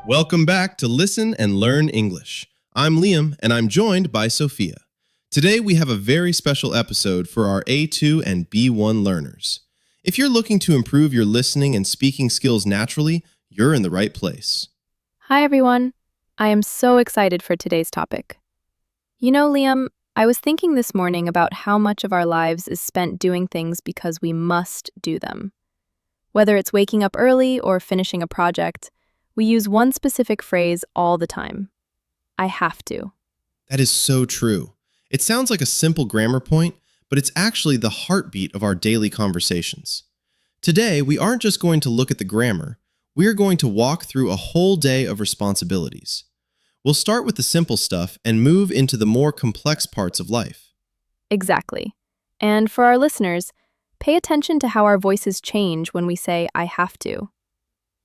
Welcome back to Listen and Learn English. I'm Liam, and I'm joined by Sophia. Today we have a very special episode for our A2 and B1 learners. If you're looking to improve your listening and speaking skills naturally, you're in the right place. Hi, everyone. I am so excited for today's topic. You know, Liam, I was thinking this morning about how much of our lives is spent doing things because we must do them. Whether it's waking up early or finishing a project, we use one specific phrase all the time. I have to. That is so true. It sounds like a simple grammar point, but it's actually the heartbeat of our daily conversations. Today, we aren't just going to look at the grammar. We're going to walk through a whole day of responsibilities. We'll start with the simple stuff and move into the more complex parts of life. Exactly. And for our listeners, pay attention to how our voices change when we say, I have to.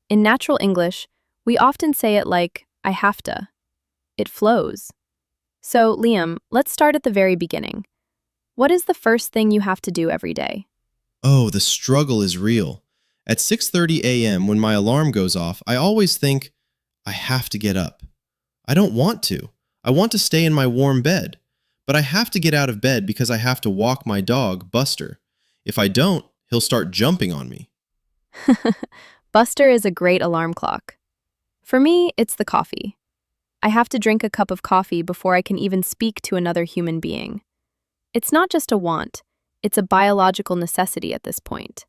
In natural English, we often say it like, I hafta. It flows. So, Liam, let's start at the very beginning. What is the first thing you have to do every day? Oh, the struggle is real. At 6:30 a.m. when my alarm goes off, I always think, I have to get up. I don't want to. I want to stay in my warm bed. But I have to get out of bed because I have to walk my dog, Buster. If I don't, he'll start jumping on me. Buster is a great alarm clock. For me, it's the coffee. I have to drink a cup of coffee before I can even speak to another human being. It's not just a want, it's a biological necessity at this point.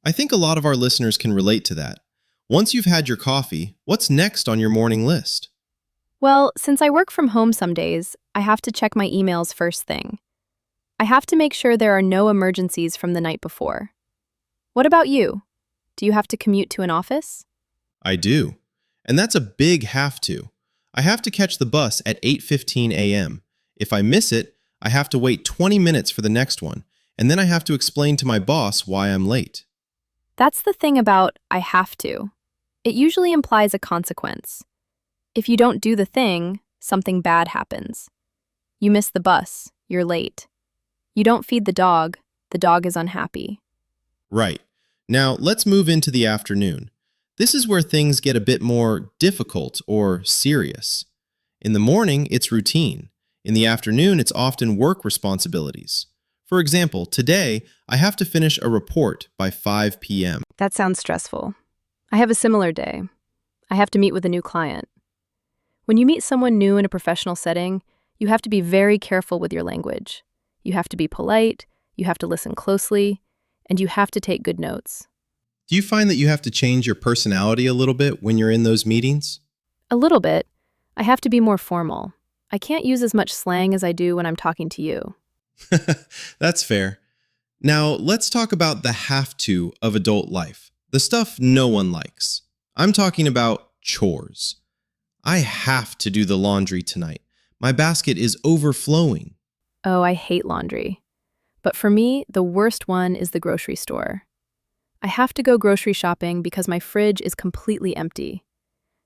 I think a lot of our listeners can relate to that. Once you've had your coffee, what's next on your morning list? Well, since I work from home some days, I have to check my emails first thing. I have to make sure there are no emergencies from the night before. What about you? Do you have to commute to an office? I do. And that's a big have to. I have to catch the bus at 8:15 a.m. If I miss it, I have to wait 20 minutes for the next one, and then I have to explain to my boss why I'm late. That's the thing about I have to. It usually implies a consequence. If you don't do the thing, something bad happens. You miss the bus, you're late. You don't feed the dog is unhappy. Right. Now, let's move into the afternoon. This is where things get a bit more difficult or serious. In the morning, it's routine. In the afternoon, it's often work responsibilities. For example, today, I have to finish a report by 5 p.m. That sounds stressful. I have a similar day. I have to meet with a new client. When you meet someone new in a professional setting, you have to be very careful with your language. You have to be polite, you have to listen closely, and you have to take good notes. Do you find that you have to change your personality a little bit when you're in those meetings? A little bit. I have to be more formal. I can't use as much slang as I do when I'm talking to you. That's fair. Now, let's talk about the have to of adult life. The stuff no one likes. I'm talking about chores. I have to do the laundry tonight. My basket is overflowing. Oh, I hate laundry. But for me, the worst one is the grocery store. I have to go grocery shopping because my fridge is completely empty.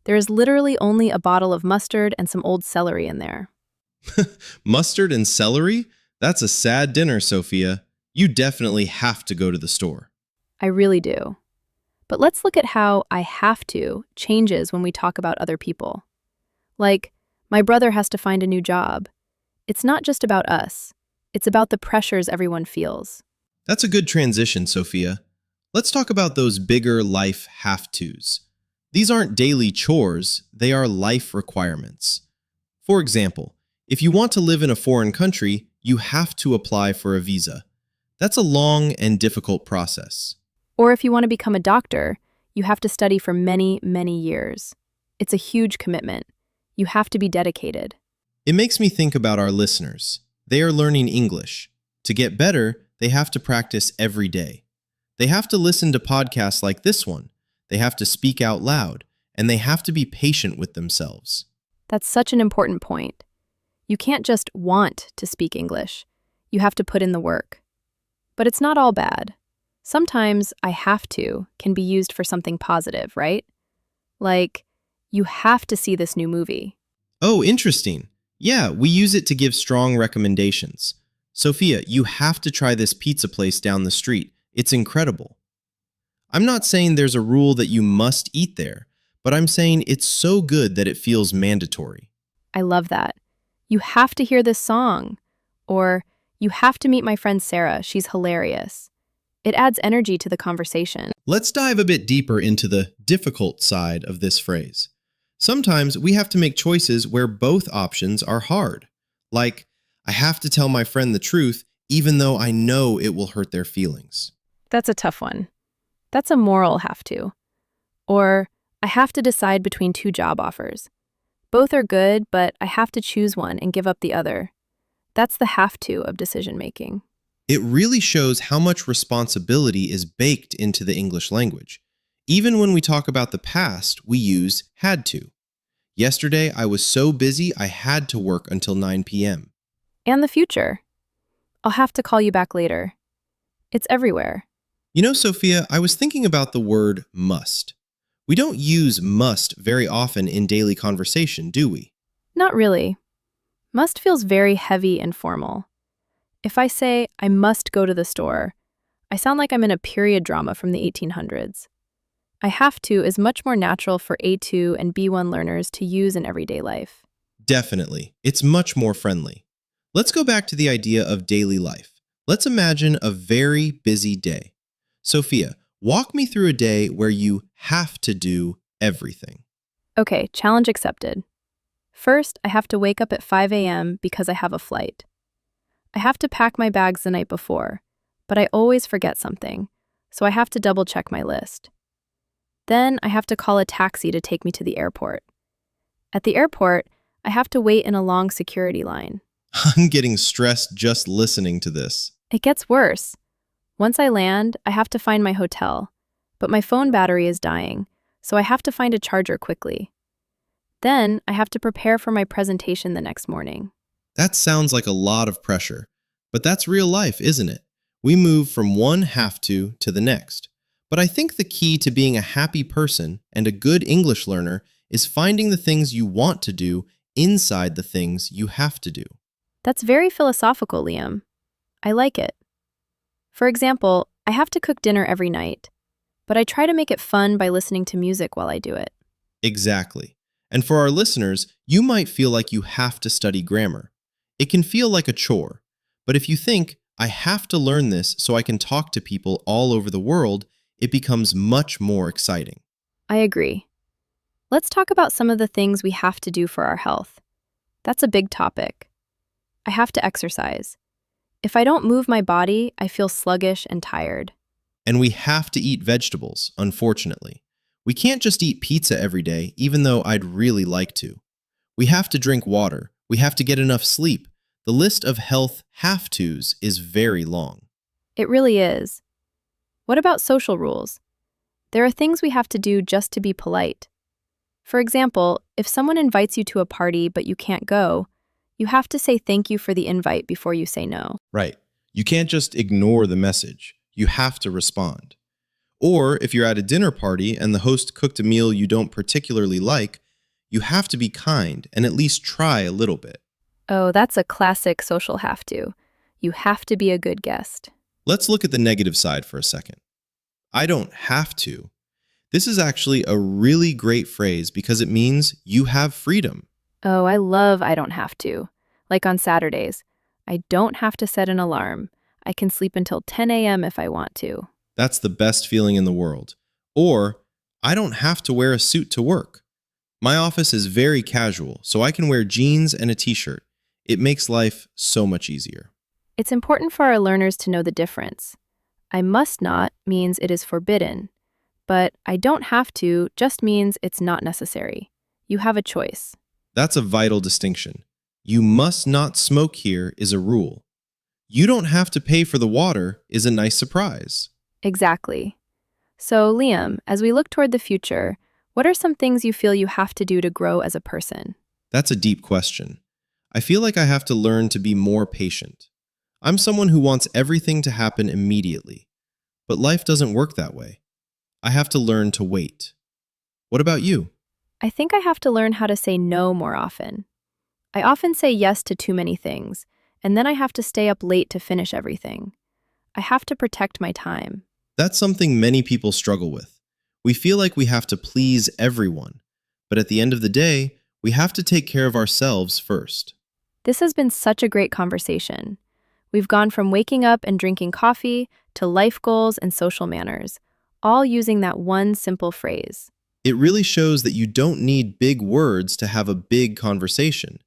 There is literally only a bottle of mustard and some old celery in there. Mustard and celery? That's a sad dinner, Sophia. You definitely have to go to the store. I really do. But let's look at how I have to changes when we talk about other people. Like, my brother has to find a new job. It's not just about us. It's about the pressures everyone feels. That's a good transition, Sophia. Let's talk about those bigger life have-tos. These aren't daily chores, they are life requirements. For example, if you want to live in a foreign country, you have to apply for a visa. That's a long and difficult process. Or if you want to become a doctor, you have to study for many, many years. It's a huge commitment. You have to be dedicated. It makes me think about our listeners. They are learning English. To get better, they have to practice every day. They have to listen to podcasts like this one. They have to speak out loud, and they have to be patient with themselves. That's such an important point. You can't just want to speak English. You have to put in the work. But it's not all bad. Sometimes I have to can be used for something positive, right? Like, you have to see this new movie. Oh, interesting. Yeah, we use it to give strong recommendations. Sophia, you have to try this pizza place down the street. It's incredible. I'm not saying there's a rule that you must eat there, but I'm saying it's so good that it feels mandatory. I love that. You have to hear this song. Or, you have to meet my friend Sarah. She's hilarious. It adds energy to the conversation. Let's dive a bit deeper into the difficult side of this phrase. Sometimes we have to make choices where both options are hard. Like, I have to tell my friend the truth even though I know it will hurt their feelings. That's a tough one. That's a moral have to. Or, I have to decide between two job offers. Both are good, but I have to choose one and give up the other. That's the have to of decision making. It really shows how much responsibility is baked into the English language. Even when we talk about the past, we use had to. Yesterday, I was so busy I had to work until 9 p.m. And the future. I'll have to call you back later. It's everywhere. You know, Sophia, I was thinking about the word must. We don't use must very often in daily conversation, do we? Not really. Must feels very heavy and formal. If I say, I must go to the store, I sound like I'm in a period drama from the 1800s. I have to is much more natural for A2 and B1 learners to use in everyday life. Definitely. It's much more friendly. Let's go back to the idea of daily life. Let's imagine a very busy day. Sophia, walk me through a day where you have to do everything. Okay, challenge accepted. First, I have to wake up at 5 a.m. because I have a flight. I have to pack my bags the night before, but I always forget something, so I have to double-check my list. Then I have to call a taxi to take me to the airport. At the airport, I have to wait in a long security line. I'm getting stressed just listening to this. It gets worse. Once I land, I have to find my hotel, but my phone battery is dying, so I have to find a charger quickly. Then I have to prepare for my presentation the next morning. That sounds like a lot of pressure, but that's real life, isn't it? We move from one have to the next. But I think the key to being a happy person and a good English learner is finding the things you want to do inside the things you have to do. That's very philosophical, Liam. I like it. For example, I have to cook dinner every night, but I try to make it fun by listening to music while I do it. Exactly. And for our listeners, you might feel like you have to study grammar. It can feel like a chore, but if you think, I have to learn this so I can talk to people all over the world, it becomes much more exciting. I agree. Let's talk about some of the things we have to do for our health. That's a big topic. I have to exercise. If I don't move my body, I feel sluggish and tired. And we have to eat vegetables, unfortunately. We can't just eat pizza every day, even though I'd really like to. We have to drink water. We have to get enough sleep. The list of health have-tos is very long. It really is. What about social rules? There are things we have to do just to be polite. For example, if someone invites you to a party but you can't go, you have to say thank you for the invite before you say no. Right. You can't just ignore the message. You have to respond. Or if you're at a dinner party and the host cooked a meal you don't particularly like, you have to be kind and at least try a little bit. Oh, that's a classic social have to. You have to be a good guest. Let's look at the negative side for a second. I don't have to. This is actually a really great phrase because it means you have freedom. Oh, I love I don't have to. Like on Saturdays, I don't have to set an alarm. I can sleep until 10 a.m. if I want to. That's the best feeling in the world. Or, I don't have to wear a suit to work. My office is very casual, so I can wear jeans and a t-shirt. It makes life so much easier. It's important for our learners to know the difference. I must not means it is forbidden, but I don't have to just means it's not necessary. You have a choice. That's a vital distinction. You must not smoke here is a rule. You don't have to pay for the water is a nice surprise. Exactly. So, Liam, as we look toward the future, what are some things you feel you have to do to grow as a person? That's a deep question. I feel like I have to learn to be more patient. I'm someone who wants everything to happen immediately, but life doesn't work that way. I have to learn to wait. What about you? I think I have to learn how to say no more often. I often say yes to too many things, and then I have to stay up late to finish everything. I have to protect my time. That's something many people struggle with. We feel like we have to please everyone, but at the end of the day, we have to take care of ourselves first. This has been such a great conversation. We've gone from waking up and drinking coffee to life goals and social manners, all using that one simple phrase. It really shows that you don't need big words to have a big conversation.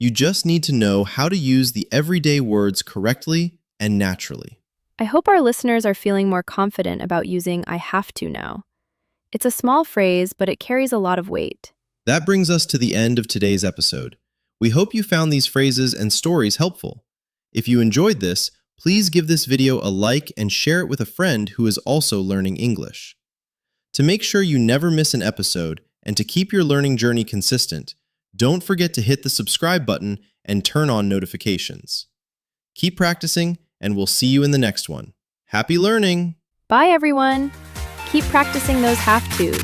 You just need to know how to use the everyday words correctly and naturally. I hope our listeners are feeling more confident about using I have to now. It's a small phrase, but it carries a lot of weight. That brings us to the end of today's episode. We hope you found these phrases and stories helpful. If you enjoyed this, please give this video a like and share it with a friend who is also learning English. To make sure you never miss an episode and to keep your learning journey consistent, don't forget to hit the subscribe button and turn on notifications. Keep practicing, and we'll see you in the next one. Happy learning! Bye, everyone. Keep practicing those have tos.